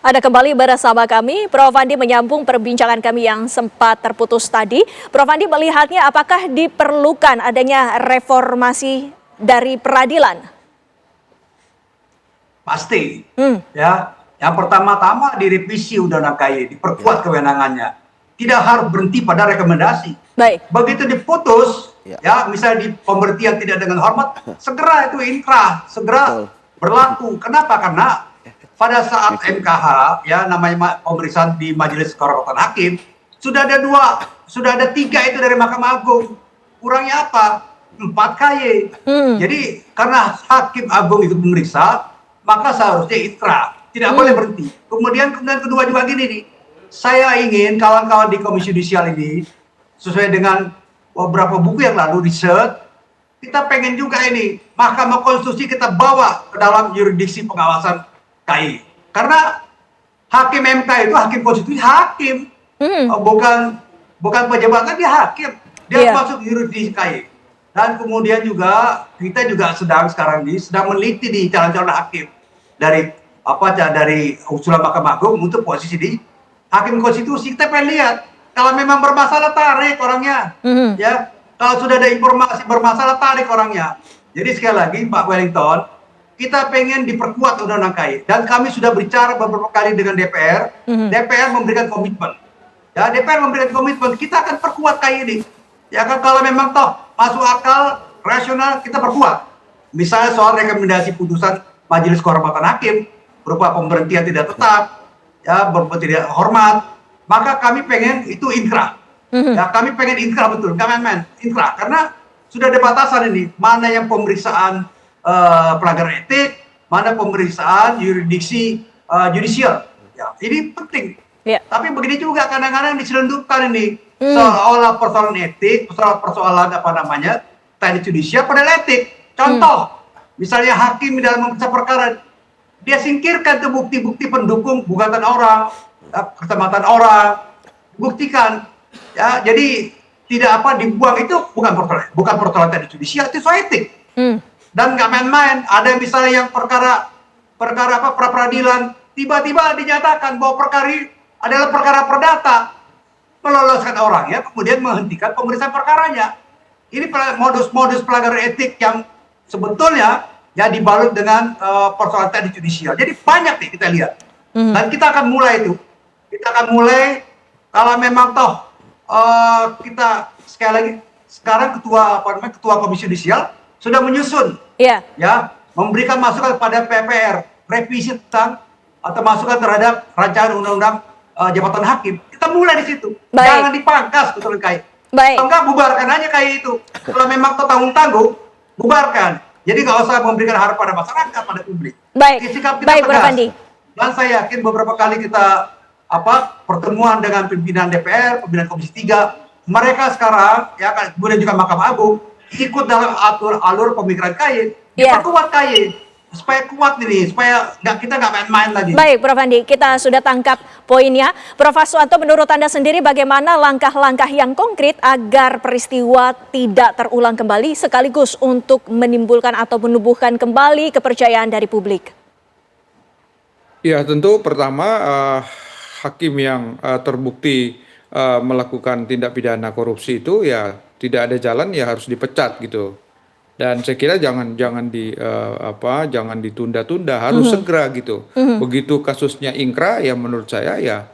Ada kembali bersama kami, Prof. Andi menyambung perbincangan kami yang sempat terputus tadi. Prof. Andi melihatnya apakah diperlukan adanya reformasi dari peradilan? Pasti, ya. Yang pertama-tama direvisi Undang-Undang KY, diperkuat kewenangannya. Tidak harus berhenti pada rekomendasi. Baik. Begitu diputus, ya misalnya di pemberhentian tidak dengan hormat, segera itu inkrah, segera berlaku. Kenapa? Karena pada saat MKH, ya namanya pemeriksaan di Majelis Kehormatan Hakim, sudah ada 3 itu dari Mahkamah Agung. Kurangnya apa? 4 KY. Jadi karena Hakim Agung itu memeriksa, maka seharusnya inkrah, tidak boleh berhenti. Kemudian kedua juga gini nih, saya ingin kawan-kawan di Komisi Yudisial ini, sesuai dengan beberapa buku yang lalu riset, kita pengen juga ini Mahkamah Konstitusi kita bawa ke dalam yurisdiksi pengawasan KY. Karena hakim MK itu hakim konstitusi, hakim, bukan pejabat, dia hakim, dia masuk yurisdiksi KY. Dan kemudian juga kita juga sekarang ini sedang meneliti di calon-calon hakim dari usulan Mahkamah Agung untuk posisi di hakim konstitusi. Kita pengen lihat kalau memang bermasalah tarik orangnya, ya. Kalau sudah ada informasi bermasalah tarik orangnya. Jadi sekali lagi Pak Wellington, kita pengen diperkuat Undang-Undang KY dan kami sudah bicara beberapa kali dengan DPR. DPR memberikan komitmen. Ya, DPR memberikan komitmen kita akan perkuat KY ini. Ya kan, kalau memang toh masuk akal, rasional, kita perkuat. Misalnya soal rekomendasi putusan Majelis Kehormatan Hakim berupa pemberhentian tidak tetap, ya tidak hormat, maka kami pengen itu inkrah. Ya, kami pengen inkrah betul, inkrah, karena sudah ada batasan ini, mana yang pemeriksaan pelanggaran etik, mana pemeriksaan yurisdiksi judicial. Ya, ini penting. Tapi begini juga kadang-kadang diselundupkan ini, seolah persoalan etik, persoalan teknis judicial pada etik. Contoh, misalnya hakim dalam memeriksa perkara, dia singkirkan tuh bukti-bukti pendukung gugatan orang, keselamatan orang, buktikan. Ya, jadi tidak dibuang, itu bukan persoalan teknis judicial, itu soal etik. Dan nggak main-main. Ada misalnya yang perkara pra peradilan, tiba-tiba dinyatakan bahwa perkara adalah perkara perdata, meloloskan orang, ya, kemudian menghentikan pemeriksaan perkaranya. Ini modus pelanggaran etik yang sebetulnya ya dibalut dengan persoalan teknis judicial. Jadi banyak nih kita lihat. Dan kita akan mulai itu. Kita akan mulai kalau memang toh kita sekali lagi sekarang ketua Komisi Yudisial sudah menyusun, ya, memberikan masukan kepada PPR revisi tentang atau masukan terhadap rancangan undang-undang jabatan hakim. Kita mulai di situ. Jangan dipangkas betul KY. Enggak, bubarkan aja KY itu. Kalau memang tanggung-tanggung, bubarkan. Jadi nggak usah memberikan harapan pada masyarakat, pada publik. Sikap kita tegas. Dan saya yakin beberapa kali kita pertemuan dengan pimpinan DPR, pimpinan Komisi 3, mereka sekarang ya kemudian juga Mahkamah Agung ikut dalam alur pemikiran KY, diperkuat KY supaya kuat ini, supaya kita nggak main-main lagi. Baik, Prof. Andi, kita sudah tangkap poinnya. Prof. Aswanto, menurut Anda sendiri bagaimana langkah-langkah yang konkret agar peristiwa tidak terulang kembali sekaligus untuk menimbulkan atau menumbuhkan kembali kepercayaan dari publik? Ya, tentu pertama hakim yang terbukti melakukan tindak pidana korupsi itu ya tidak ada jalan, ya harus dipecat gitu. Dan saya kira jangan ditunda-tunda, harus segera gitu. Begitu kasusnya ingkrah, ya menurut saya ya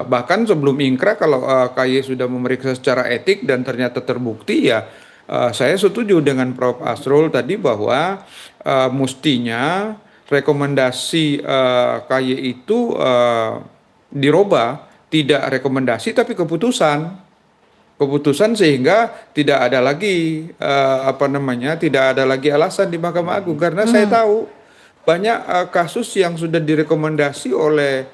bahkan sebelum ingkrah kalau KY sudah memeriksa secara etik dan ternyata terbukti, ya saya setuju dengan Prof. Asrul tadi bahwa mestinya rekomendasi KY itu dirubah, tidak rekomendasi tapi keputusan sehingga tidak ada lagi tidak ada lagi alasan di Mahkamah Agung, karena saya tahu banyak kasus yang sudah direkomendasi oleh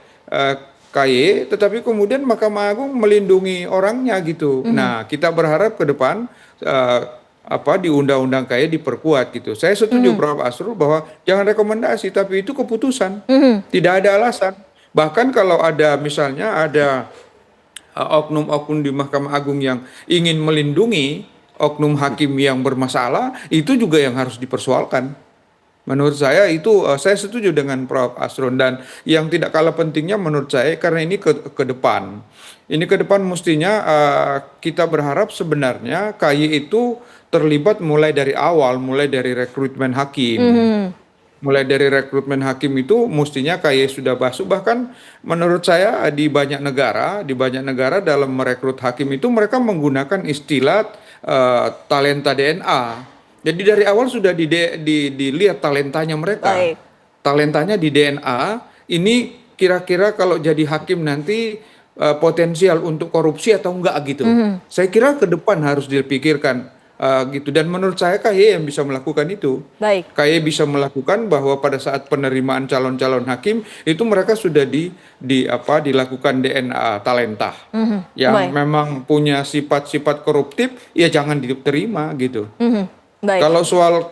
KY tetapi kemudian Mahkamah Agung melindungi orangnya gitu. Nah, kita berharap ke depan di undang-undang KY diperkuat gitu. Saya setuju Prof. Asrul bahwa jangan rekomendasi tapi itu keputusan. Tidak ada alasan. Bahkan kalau ada misalnya ada oknum-oknum di Mahkamah Agung yang ingin melindungi oknum hakim yang bermasalah, itu juga yang harus dipersoalkan. Menurut saya itu saya setuju dengan Prof. Asrun, dan yang tidak kalah pentingnya menurut saya karena ini ke depan. Ini ke depan mestinya kita berharap sebenarnya KY itu terlibat mulai dari awal, mulai dari rekrutmen hakim. Mulai dari rekrutmen hakim itu mestinya KY sudah masuk. Bahkan menurut saya di banyak negara dalam merekrut hakim itu mereka menggunakan istilah talenta DNA. Jadi dari awal sudah dilihat talentanya mereka. Baik. Talentanya di DNA, ini kira-kira kalau jadi hakim nanti potensial untuk korupsi atau enggak gitu. Saya kira ke depan harus dipikirkan gitu. Dan menurut saya KY yang bisa melakukan itu. Baik. KY bisa melakukan bahwa pada saat penerimaan calon-calon hakim itu mereka sudah dilakukan DNA talenta. Yang Baik. memang punya sifat-sifat koruptif, ya jangan diterima gitu. Baik. Kalau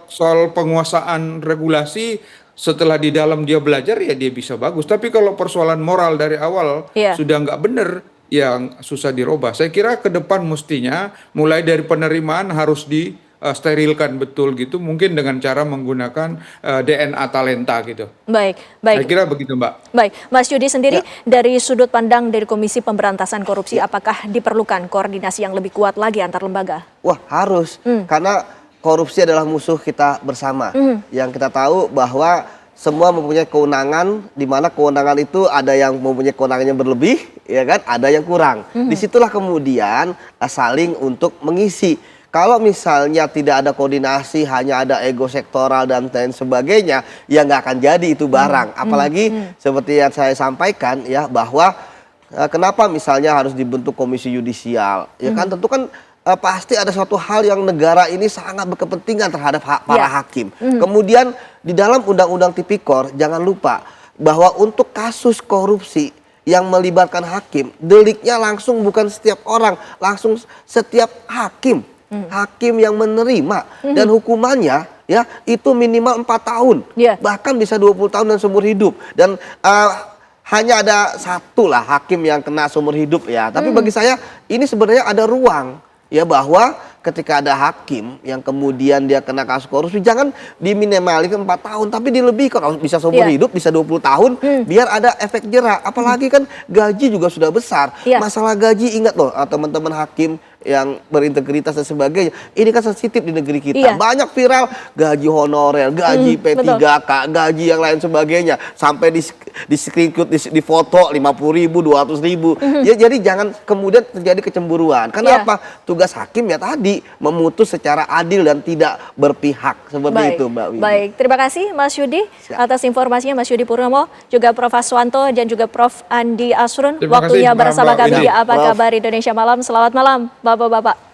soal penguasaan regulasi setelah di dalam dia belajar ya dia bisa bagus. Tapi kalau persoalan moral dari awal Iya. sudah nggak benar, yang susah dirubah. Saya kira ke depan mestinya mulai dari penerimaan harus disterilkan betul gitu. Mungkin dengan cara menggunakan DNA talenta gitu. Baik, Saya baik. kira begitu, Mbak. Baik, Mas Yudi sendiri dari sudut pandang dari Komisi Pemberantasan Korupsi, apakah diperlukan koordinasi yang lebih kuat lagi antar lembaga? Wah, harus. Karena korupsi adalah musuh kita bersama. Yang kita tahu bahwa semua mempunyai kewenangan, di mana kewenangan itu ada yang mempunyai kewenangan yang berlebih, ya kan? Ada yang kurang. Disitulah kemudian saling untuk mengisi. Kalau misalnya tidak ada koordinasi, hanya ada ego sektoral dan lain sebagainya, ya nggak akan jadi itu barang. Apalagi seperti yang saya sampaikan ya, bahwa kenapa misalnya harus dibentuk komisi yudisial, ya kan? Tentu kan pasti ada suatu hal yang negara ini sangat berkepentingan terhadap para hakim. Kemudian di dalam Undang-Undang Tipikor jangan lupa bahwa untuk kasus korupsi yang melibatkan hakim, deliknya langsung bukan setiap orang, langsung setiap hakim. Hakim yang menerima dan hukumannya ya itu minimal 4 tahun. Bahkan bisa 20 tahun dan seumur hidup. Dan hanya ada satu lah hakim yang kena seumur hidup ya. Tapi bagi saya ini sebenarnya ada ruang ya, bahwa ketika ada hakim yang kemudian dia kena kasus korupsi, jangan diminimalkan 4 tahun, tapi dilebihkan. Kalau bisa seumur hidup, bisa 20 tahun, biar ada efek jerak. Apalagi kan gaji juga sudah besar. Masalah gaji, ingat loh teman-teman hakim yang berintegritas dan sebagainya. Ini kan sensitif di negeri kita. Banyak viral gaji honorer, gaji P3K, gaji yang lain sebagainya. Sampai di screenshot, di foto 50.000, 200.000. Ya, jadi jangan kemudian terjadi kecemburuan. Kenapa? Tugas hakim ya tadi memutus secara adil dan tidak berpihak. Seperti itu, Mbak Wiwi. Baik, terima kasih Mas Yudi atas informasinya, Mas Yudi Purnomo, juga Prof. Aswanto dan juga Prof. Andi Asrun. Terima kasih, Waktunya Mbak bersama kami Wiwi. di Apa Kabar Indonesia Malam. Selamat malam, Bapak-bapak.